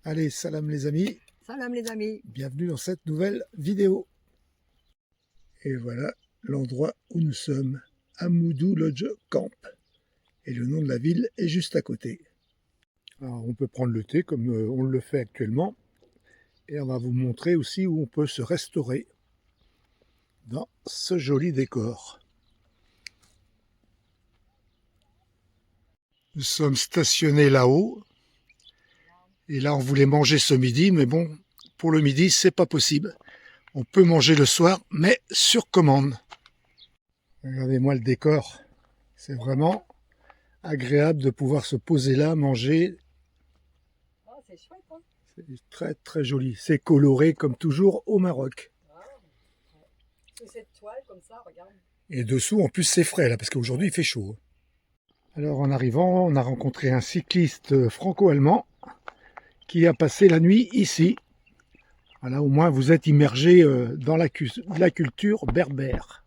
Allez, salam les amis, Salam les amis. bienvenue dans cette nouvelle vidéo. Et voilà l'endroit où nous sommes, Amoudou Lodge Camp. Et le nom de la ville est juste à côté. Alors on peut prendre le thé comme on le fait actuellement. Et on va vous montrer aussi où on peut se restaurer dans ce joli décor. Nous sommes stationnés là-haut. Et là, on voulait manger ce midi, mais bon, pour le midi, c'est pas possible. On peut manger le soir, mais sur commande. Regardez-moi le décor. C'est vraiment agréable de pouvoir se poser là, manger. Oh, c'est chouette, hein. C'est très très joli. C'est coloré comme toujours au Maroc. Sous cette toile comme ça, regarde. Et dessous, en plus, c'est frais là, parce qu'aujourd'hui, il fait chaud. Alors, en arrivant, on a rencontré un cycliste franco-allemand qui a passé la nuit ici. Voilà, au moins vous êtes immergé dans la culture berbère.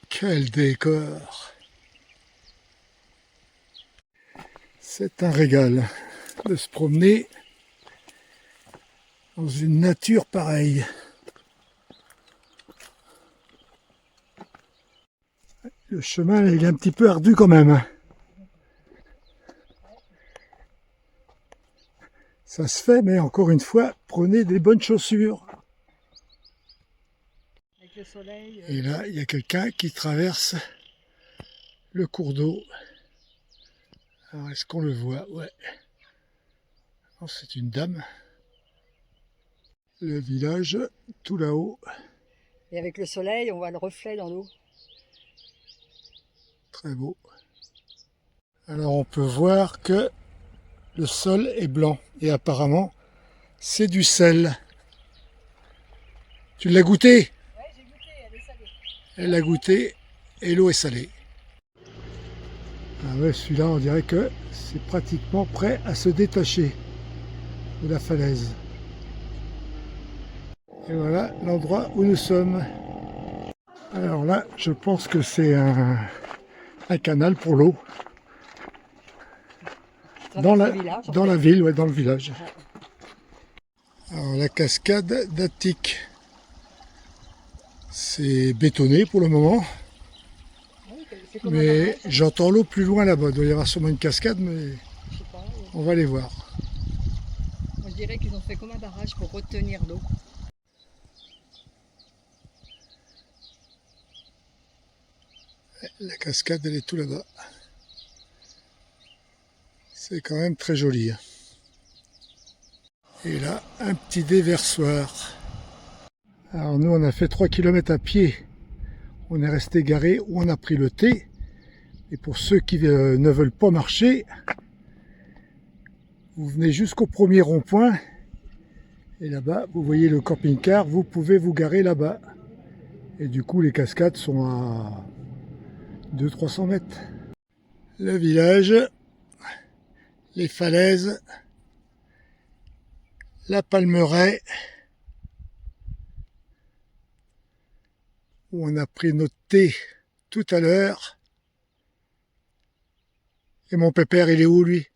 Quel décor! C'est un régal de se promener dans une nature pareille. Le chemin, il est un petit peu ardu quand même. Ça se fait, mais encore une fois, prenez des bonnes chaussures. Avec le soleil. Et là, il y a quelqu'un qui traverse le cours d'eau. Alors, est-ce qu'on le voit? Ouais. Oh, c'est une dame. Le village, tout là-haut. Et avec le soleil, on voit le reflet dans l'eau. Très beau. Alors on peut voir que le sol est blanc et apparemment c'est du sel. Tu l'as goûté? Oui, j'ai goûté, elle est salée. Elle l'a goûté et l'eau est salée. Ah ouais, celui-là on dirait que c'est pratiquement prêt à se détacher de la falaise. Et voilà l'endroit où nous sommes. Alors là, je pense que c'est un canal pour l'eau. Dans la ville, ouais, dans le village. Alors la cascade d'Attic. C'est bétonné pour le moment. Mais j'entends l'eau plus loin là-bas. Il doit y avoir sûrement une cascade, mais on va aller voir. Moi, je dirais qu'ils ont fait comme un barrage pour retenir l'eau. La cascade, elle est tout là-bas. C'est quand même très joli. Et là, un petit déversoir. Alors nous, on a fait 3 km à pied. On est resté garé où on a pris le thé. Et pour ceux qui ne veulent pas marcher, vous venez jusqu'au premier rond-point. Et là-bas, vous voyez le camping-car, vous pouvez vous garer là-bas. Et du coup, les cascades sont à 200-300 mètres. Le village, les falaises, la palmeraie, où on a pris notre thé tout à l'heure. Et mon pépère, il est où lui?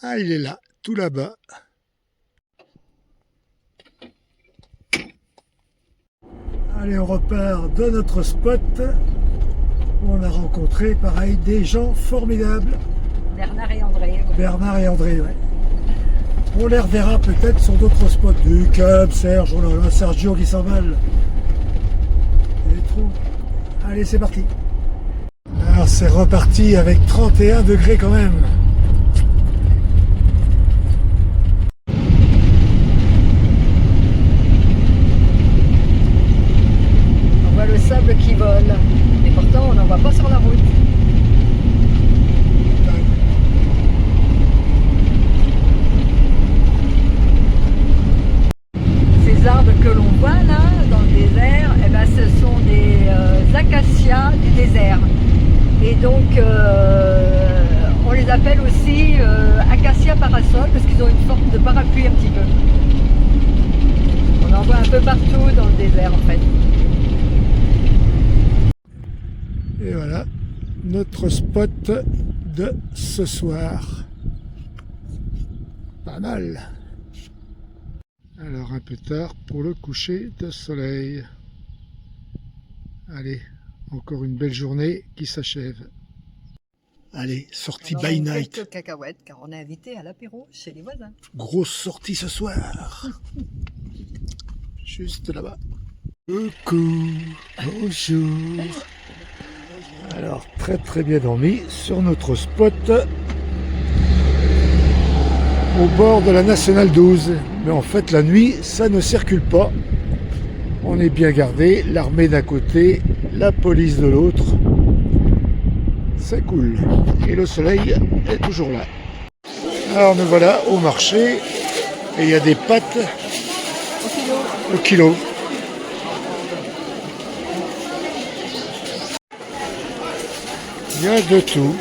Ah, il est là, tout là-bas. Allez, on repart de notre spot où on a rencontré, pareil, des gens formidables. Bernard et André. Ouais. Bernard et André, ouais. On les reverra peut-être sur d'autres spots. Du Cap, Serge, oh là là, Sergio qui s'emballe. Il est trop. Allez, c'est parti. Alors, c'est reparti avec 31 degrés quand même. Le sable qui vole, et pourtant on n'en voit pas sur la route. Ces arbres que l'on voit là dans le désert, eh ben, ce sont des acacias du désert. Et donc on les appelle aussi acacia parasol parce qu'ils ont une forme de parapluie un petit peu. On en voit un peu partout dans le désert en fait. notre spot de ce soir. Pas mal. Alors un peu tard pour le coucher de soleil. Allez, encore une belle journée qui s'achève. Allez, sortie by night. Quelques cacahuètes car on est invité à l'apéro chez les voisins. Grosse sortie ce soir. Juste là-bas. Coucou, bonjour. Alors très bien dormi sur notre spot au bord de la Nationale 12. Mais en fait la nuit ça ne circule pas. On est bien gardé, l'armée d'un côté, la police de l'autre. C'est cool. Et le soleil est toujours là. Alors nous voilà au marché et il y a des pâtes au kilo. Il y a de tout.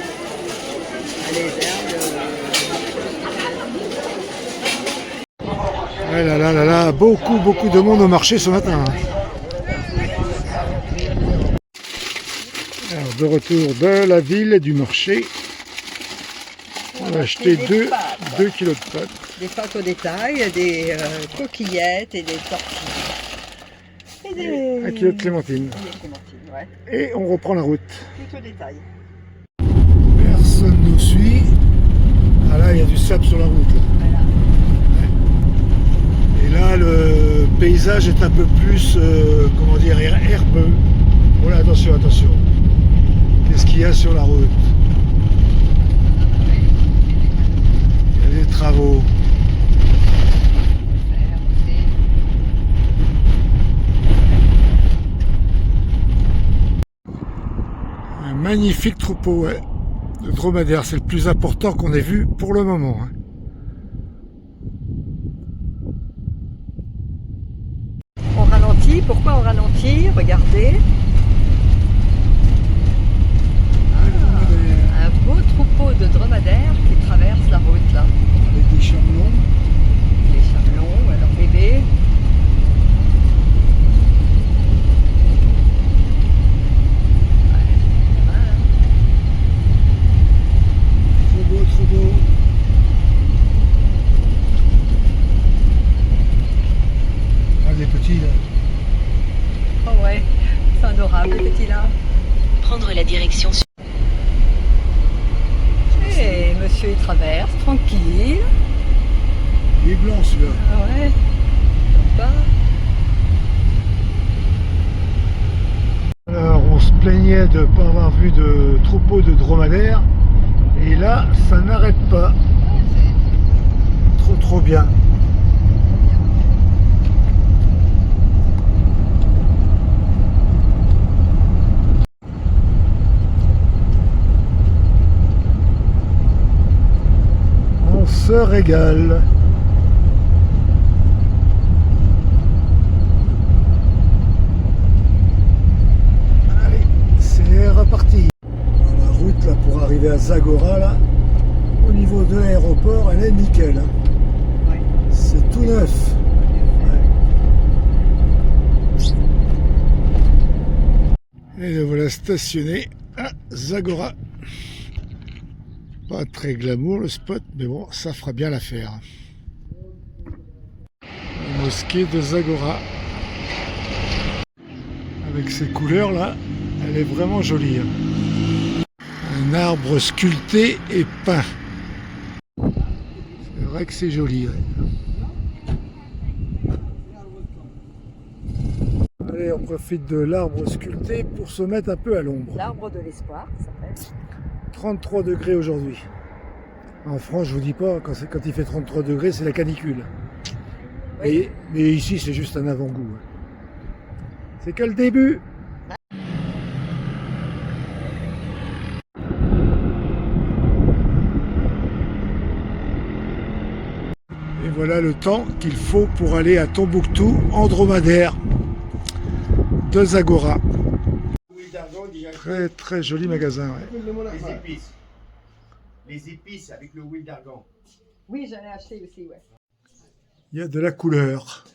Ah là là là là, beaucoup de monde au marché ce matin. Alors de retour de la ville et du marché. On a acheté 2 kilos de pâtes. Des pâtes au détail, des coquillettes et des tortillas. Et des... 1 kilo de clémentine. Ouais. Et on reprend la route. Tout au détail. Personne nous suit. Ah là, il y a du sable sur la route. Voilà. Et là, le paysage est un peu plus, comment dire, herbeux. Voilà, attention. Qu'est-ce qu'il y a sur la route? Il y a des travaux. Un magnifique troupeau de dromadaires. C'est le plus important qu'on ait vu pour le moment. On ralentit. Pourquoi on ralentit? Regardez. Un beau troupeau de dromadaires qui traverse la route là. Avec des chamelons. Les chamelons, leurs bébés. Trop beau. Ah, des petits là. Oh ouais, c'est adorable les petits là. Prendre la direction. Et monsieur il traverse, tranquille. Il est blanc celui-là. Ah ouais, sympa. Alors on se plaignait de ne pas avoir vu de troupeau de dromadaires. Et là, ça n'arrête pas. Trop bien. On se régale. Allez, c'est reparti. La route là pour arriver à Zagora là, au niveau de l'aéroport, elle est nickel. Ouais. C'est tout neuf. Ouais. Et le voilà stationné à Zagora. Pas très glamour le spot, mais bon, ça fera bien l'affaire. La mosquée de Zagora. Avec ses couleurs là, elle est vraiment jolie. Un arbre sculpté et peint. C'est vrai que c'est joli. Ouais. Allez, on profite de l'arbre sculpté pour se mettre un peu à l'ombre. L'arbre de l'espoir, ça s'appelle. 33 degrés aujourd'hui. En France, je vous dis pas, quand il fait 33 degrés, c'est la canicule. Oui. Mais ici, c'est juste un avant-goût. C'est que le début. Et voilà le temps qu'il faut pour aller à Tombouctou en dromadaire de Zagora. Très joli magasin. Ouais. Les épices avec le huile d'argan. Oui, j'en ai acheté aussi, ouais. Il y a de la couleur.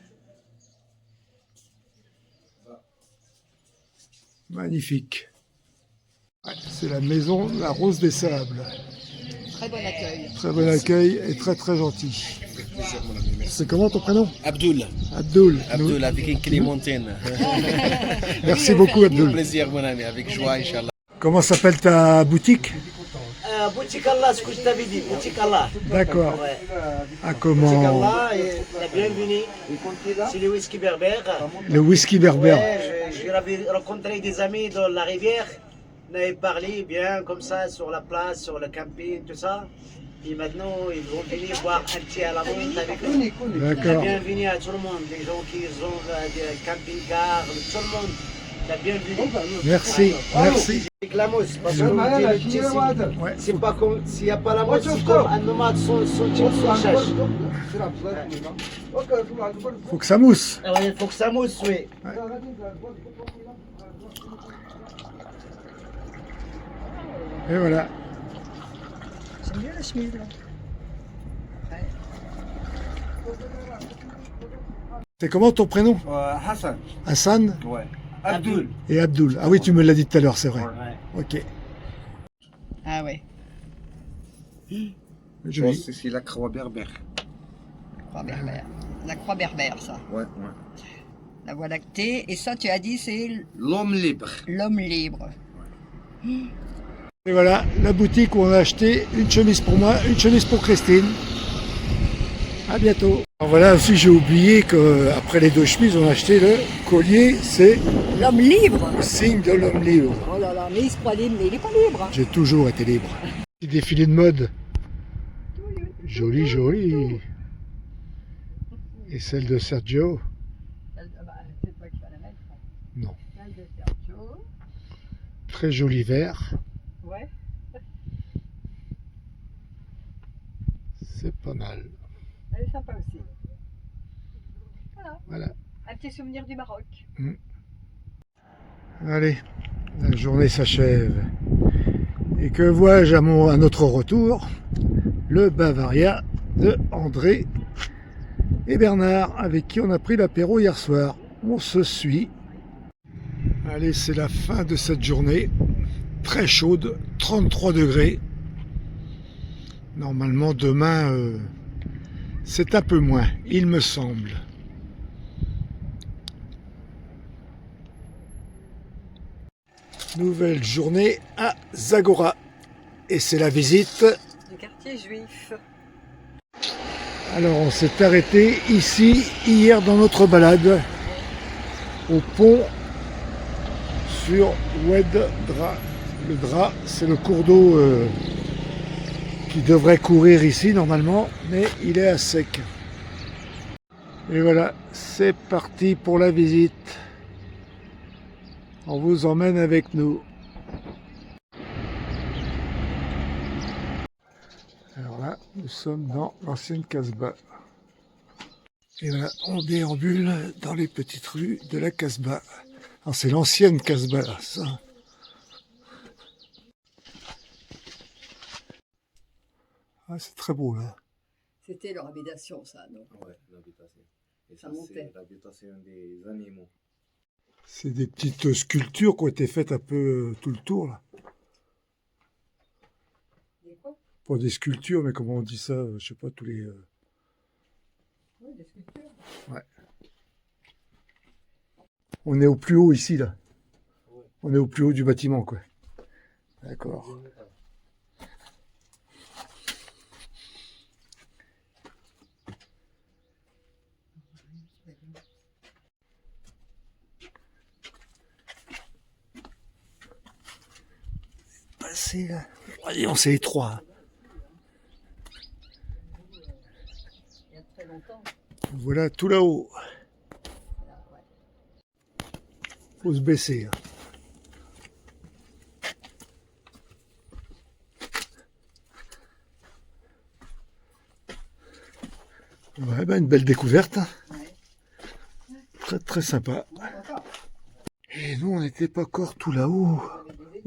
Magnifique. Ouais, c'est C'est la maison La Rose des Sables. Très bon accueil. Très bon accueil et très très gentil. C'est comment ton prénom? Abdul. Abdul. Abdul avec une clémentine. Merci beaucoup Abdul. Plaisir mon ami, avec joie Inch'Allah. Comment s'appelle ta boutique? Boutique Allah, ce que je t'avais dit, Boutique Allah. D'accord. Ouais. Ah, Boutique comment? Allah, et la bienvenue. C'est le whisky berbère. Le whisky berbère. Ouais, j'avais rencontré des amis dans la rivière. On avait parlé bien comme ça sur la place, sur le camping, tout ça. Et maintenant, ils vont venir boire un thé à la menthe avec nous. La D'accord. bienvenue à tout le monde, les gens qui ont des camping-cars, tout le monde. La bienvenue. Merci. Merci. Avec la mousse, parce que le thé, Ouais. c'est pas comme s'il n'y a pas la mousse, c'est comme un nomade sans chasse. Faut que ça mousse. Ah ouais, il faut que ça mousse, oui. Et voilà. J'aime bien la chemise là. C'est comment ton prénom? Hassan. Hassan Ouais. Abdul. et Abdul. Ah oui, tu me l'as dit tout à l'heure, c'est vrai. Ok. Ah ouais. Joli. C'est la croix berbère. Croix berbère. La croix berbère, ça. Ouais. La voie lactée. Et ça, tu as dit, c'est L'homme libre. l'homme libre. Et voilà, la boutique où on a acheté une chemise pour moi, une chemise pour Christine. À bientôt. Alors voilà, aussi j'ai oublié qu'après les 2 chemises, on a acheté le collier, c'est L'homme libre. le signe de l'homme libre. Oh là là, mais il se croit libre, mais il n'est pas libre. J'ai toujours été libre. Petit défilé de mode. Joli, joli. Et celle de Sergio? C'est toi qui vas la mettre. Non. Celle de Sergio. Très joli vert. Ouais. C'est pas mal. Elle est sympa aussi. Voilà. Un petit souvenir du Maroc. Allez, la journée s'achève. Et que vois-je à notre retour? Le Bavaria de André et Bernard, avec qui on a pris l'apéro hier soir. On se suit. Allez, c'est la fin de cette journée. Très chaude, 33 degrés. Normalement, demain, c'est un peu moins, il me semble. Nouvelle journée à Zagora. Et c'est la visite. Du quartier juif. Alors on s'est arrêté ici hier dans notre balade au pont sur Oued Dra. Le Dra, c'est le cours d'eau qui devrait courir ici normalement, mais il est à sec. Et voilà, c'est parti pour la visite. On vous emmène avec nous. Alors là, nous sommes dans l'ancienne Casbah. Et voilà, on déambule dans les petites rues de la Casbah. Alors c'est l'ancienne Casbah, là, ça. Ah, c'est très beau, là. C'était leur habitation, ça, donc. Ouais, l'habitation. Et Ça montait. c'est l'habitation des animaux. C'est des petites sculptures qui ont été faites un peu tout le tour, là. Des quoi? Pas des sculptures, mais comment on dit ça? Je sais pas, tous les... Oui, des sculptures. Ouais. On est au plus haut ici, là. On est au plus haut du bâtiment, quoi. D'accord. Passer là. Allez, on c'est étroit. Il y a très longtemps. Voilà tout là-haut. Faut se baisser. Ouais, ben une belle découverte. Hein. Très très sympa. Et nous, on n'était pas encore tout là-haut.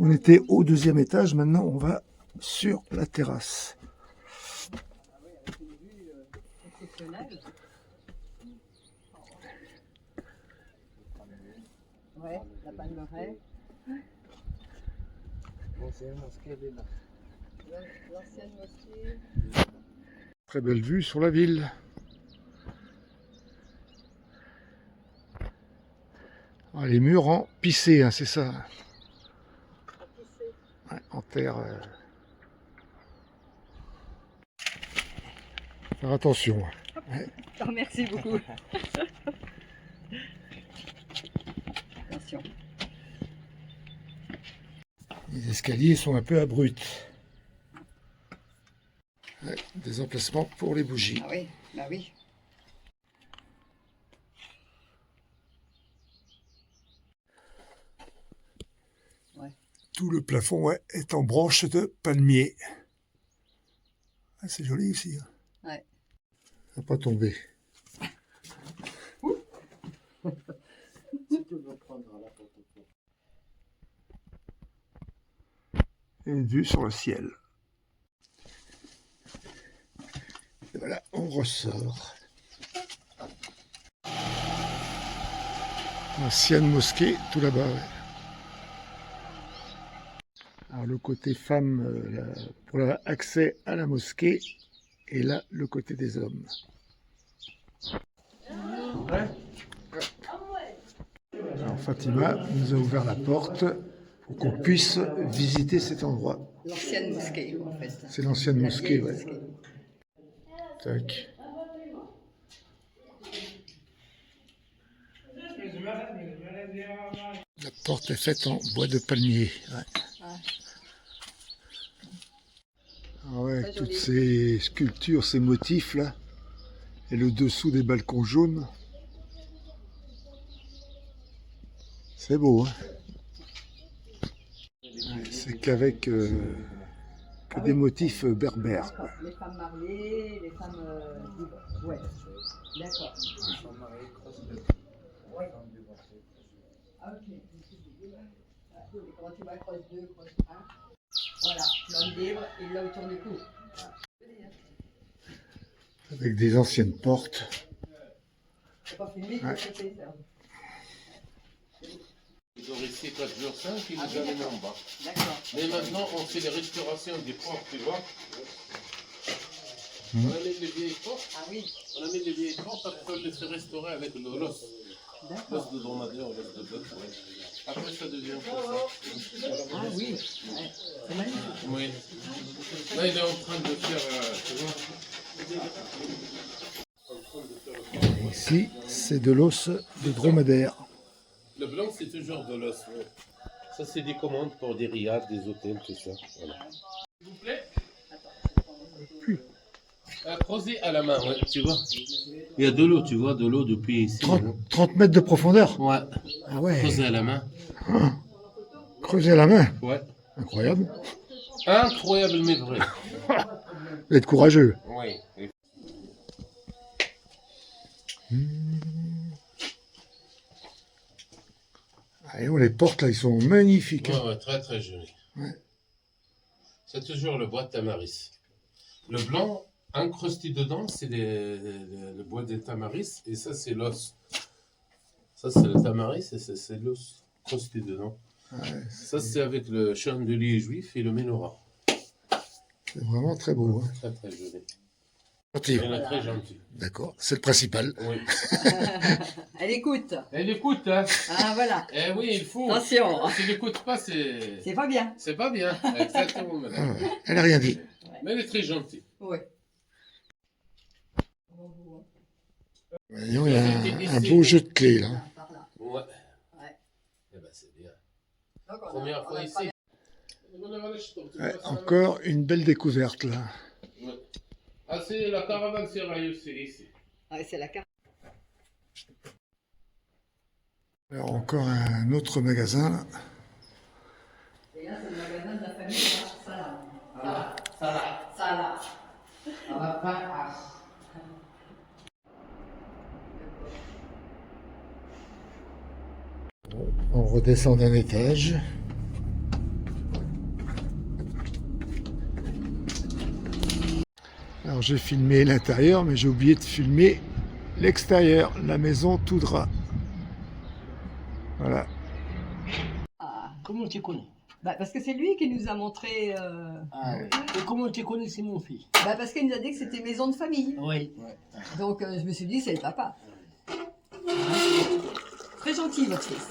On était au 2e étage. Maintenant, on va sur la terrasse. Ouais, la palmeraie. L'ancienne mosquée, elle est là. L'ancienne mosquée. Très belle vue sur la ville. Ah, les murs en pissé, hein, c'est ça. Ouais, en terre. Faire attention. Oh, merci beaucoup. Attention. Les escaliers sont un peu abrupts. Ouais, des emplacements pour les bougies. Ah oui, bah oui. Tout le plafond, ouais, est en branches de palmier. Ah, c'est joli aussi. Hein. Ouais. Ça n'a pas tombé. Si tu veux prendre la photo. Et une vue sur le ciel. Et voilà, on ressort. Ancienne mosquée, tout là-bas. Ouais. Alors le côté femme pour l'accès à la mosquée, et là le côté des hommes. Alors Fatima nous a ouvert la porte pour qu'on puisse visiter cet endroit. L'ancienne mosquée, en fait. C'est l'ancienne La mosquée, vieille ouais. mosquée. Tac. La porte est faite en bois de palmier. Ouais. Ah ouais, avec toutes ces sculptures, ces motifs là, et le dessous des balcons jaunes. C'est beau, hein. Ouais, c'est qu'avec que des motifs berbères. Quoi. Les femmes mariées, les femmes libres. Ouais. D'accord. Ouais. Ah, ok. Quand tu vas cross 2, cross 1, voilà, l'homme libre et là autour du cou. Avec des anciennes portes. C'est pas fini, Ouais. c'est fait, ça. Ils ont resté 4 jours 5, ils nous avaient mis en bas. D'accord. Mais maintenant, on fait les restaurations des portes, tu vois. On amène les vieilles portes, Ah oui, on amène les vieilles portes, après on les fait restaurer avec l'os. L'os de dromadaire, l'os de bœuf, ouais. Après ça devient comme ça. ah oui, ouais. C'est magnifique. Oui. Là, il est en train de faire, tu vois. Ici, c'est de l'os de dromadaire. Le blanc, c'est toujours de l'os, ouais. Ça, c'est des commandes pour des riads, des hôtels, tout ça. Voilà. S'il vous plaît. Creuser à la main, ouais, tu vois. Il y a de l'eau, tu vois, de l'eau depuis ici. 30 mètres de profondeur. Ouais. Ah ouais. Creuser à la main. Creuser à la main. Ouais. Incroyable. Incroyable, mais vrai. Vous êtes courageux. Oui. Ah, et oh, les portes là, ils sont magnifiques. Ouais, ouais, très très joli. Ouais. C'est toujours le bois de tamaris. Le blanc incrusté dedans, c'est le bois de tamaris, et ça, c'est l'os. Ça, c'est le tamaris, et c'est l'os crusté dedans. Ouais, Ça, c'est avec le chandelier juif et le menorah. c'est vraiment très beau. Hein. Très très joli. Gentil. Elle est très gentille. D'accord, c'est le principal. Oui. Elle écoute. Elle écoute, hein. Ah voilà. Eh oui, il faut. Attention. Si elle n'écoute pas, c'est... C'est pas bien. C'est pas bien. Exactement, madame. Ah, elle n'a rien dit. Mais elle est très gentille. Oui. Voyons, il y a un beau jeu de clés là. Par là. Ouais. Ouais. Eh ben, c'est bien. Donc, Première fois ici. Ouais, encore une belle découverte là. Ouais. Ah, c'est la caravane Serrailleux, c'est ici. Ouais, c'est la carte. Alors encore un autre magasin là. Et là, c'est le magasin de la famille Salah. Salah. Salah. Salah. On redescend d'un étage. Alors j'ai filmé l'intérieur, mais j'ai oublié de filmer l'extérieur, la maison tout drap. Voilà. Comment tu connais? Bah, parce que c'est lui qui nous a montré. Ah, oui. Et comment tu connaissais mon fils? Bah, parce qu'il nous a dit que c'était maison de famille. Oui. Donc je me suis dit, c'est le papa. Très gentil, votre fils.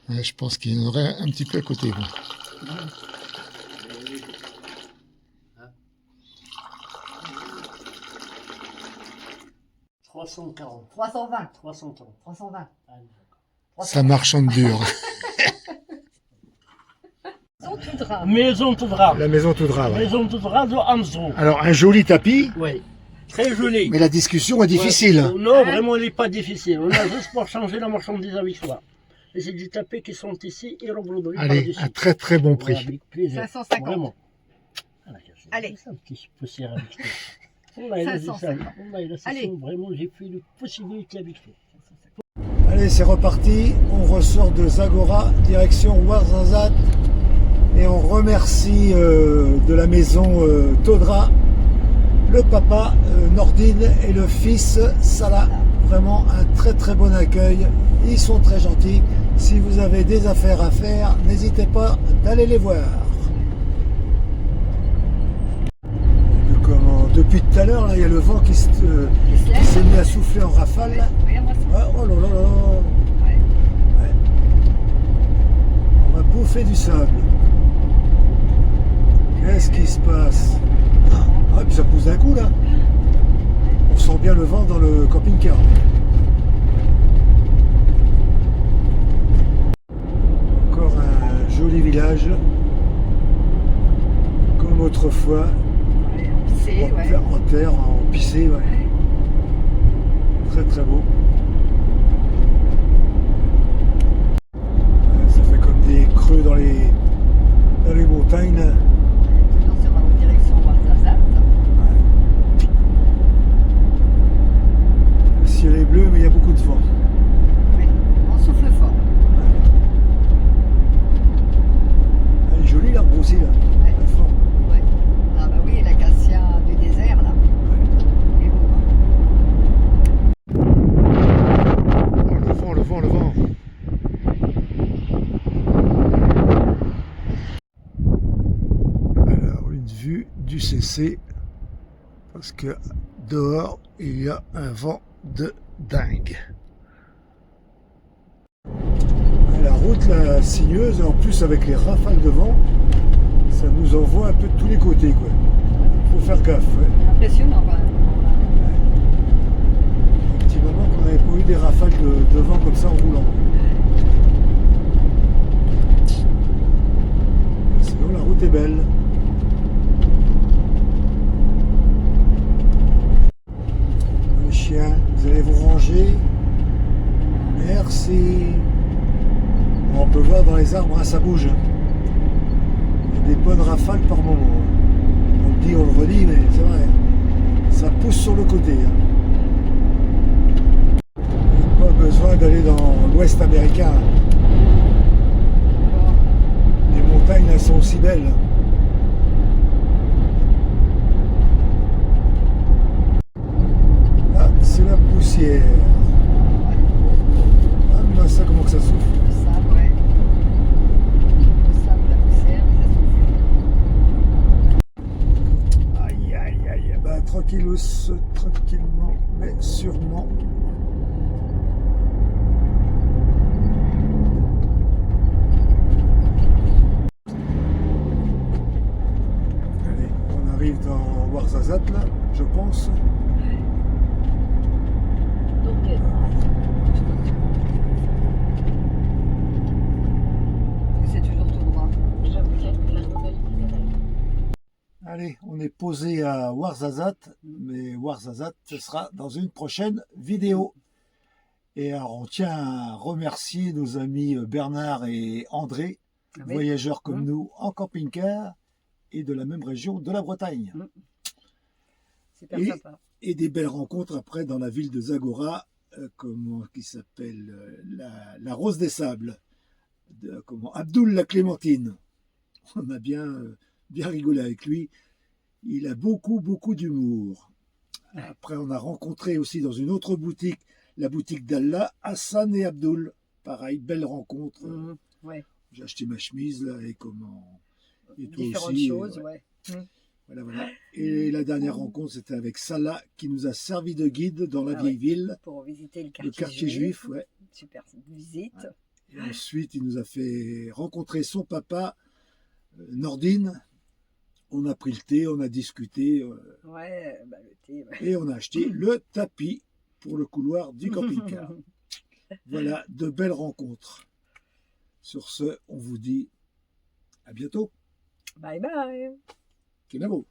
Ouais, je pense qu'il y en aurait un petit peu à côté. Bon. Hein? 340. 320. 330. 320. Ah, Ça marchande dur. Maison tout drap. Maison tout drap. La maison tout drap, ouais. Maison tout drap de Amsro. Alors, un joli tapis, Oui. Très joli. mais la discussion est difficile. Ouais. Non, vraiment, elle n'est pas difficile. On a juste pour changer la marchandise avec soi. Et c'est des tapis qui sont ici et rebroderies Allez, par-dessus. un très très bon Ouais, prix. avec plaisir. 550. Vraiment. Allez. C'est un petit poussière avec toi. Là, il a dit ça. 550. Là, il a Allez. fait vraiment, j'ai fait le possibilité avec toi. Allez, c'est reparti. On ressort de Zagora, direction Ouarzazate. Et on remercie de la maison Todra, le papa Nordine et le fils Salah. Vraiment un très très bon accueil. Ils sont très gentils. Si vous avez des affaires à faire, n'hésitez pas d'aller les voir. Depuis tout à l'heure, là, il y a le vent qui s'est mis à souffler en rafale. Là. Regarde-moi ça. Ouais, oh là là là. Ouais. Ouais. On va bouffer du sable. Qu'est-ce qui se passe? Ah, puis ça pousse d'un coup là. On sent bien le vent dans le camping-car. Encore un joli village. Comme autrefois. Ouais, pissé, ouais. En terre, en pissé, ouais. Très très beau. Ça fait comme des creux dans les montagnes. Là. Toujours sur la direction Ouarzazate. Le ciel est bleu, mais il y a beaucoup de vent. Ouais. On souffle fort. Elle est jolie l'herbe aussi là. Ouais. La forme. Ouais. Ah bah oui, l'acacia du désert là. Il est beau, hein. Oh, le vent, le vent, le vent. Alors, une vue du CC, parce que dehors, il y a un vent de dingue. La route, la sinueuse, en plus avec les rafales de vent, ça nous envoie un peu de tous les côtés, quoi. Faut faire gaffe, ouais. Impressionnant quand même. Un petit moment qu'on n'avait pas eu des rafales de vent comme ça en roulant. Sinon, la route est belle. Les chiens, vous allez vous ranger. Merci. On peut voir dans les arbres, hein, ça bouge. Il y a des bonnes rafales par moment. On le dit, on le redit, mais c'est vrai. Ça pousse sur le côté. Hein. Pas besoin d'aller dans l'ouest américain. Les montagnes, elles sont aussi belles. Là, c'est la poussière. Ah, mais ça, comment que ça souffle? Le sable, ouais. Le sable, la poussière, ça souffle. Aïe, aïe, aïe. Bah, tranquillos, tranquillement, mais sûrement. Allez, on arrive dans Ouarzazate, là, je pense. Donc, c'est toujours tout droit. Allez, on est posé à Ouarzazate, mais Ouarzazate, ce sera dans une prochaine vidéo. Et alors, on tient à remercier nos amis Bernard et André, Ah oui. voyageurs comme nous en camping-car et de la même région de la Bretagne. Super Et- sympa. Et des belles rencontres après dans la ville de Zagora, qui s'appelle la Rose des Sables, Abdoul la Clémentine. On a bien rigolé avec lui. Il a beaucoup d'humour. Après, on a rencontré aussi dans une autre boutique, la boutique d'Allah, Hassan et Abdul. Pareil, belle rencontre. Ouais. J'ai acheté ma chemise là et comment. Et toi Différentes aussi, choses, ouais. ouais. Voilà, voilà. Et la dernière rencontre, c'était avec Salah qui nous a servi de guide dans la vieille ville, Pour visiter le le quartier, quartier juif. Ouais. Super visite. Et ensuite, il nous a fait rencontrer son papa, Nordine. On a pris le thé, on a discuté Ouais, bah, le thé. Ouais. et on a acheté le tapis pour le couloir du camping-car. Voilà, de belles rencontres. Sur ce, on vous dit à bientôt. Bye bye. Kenavo.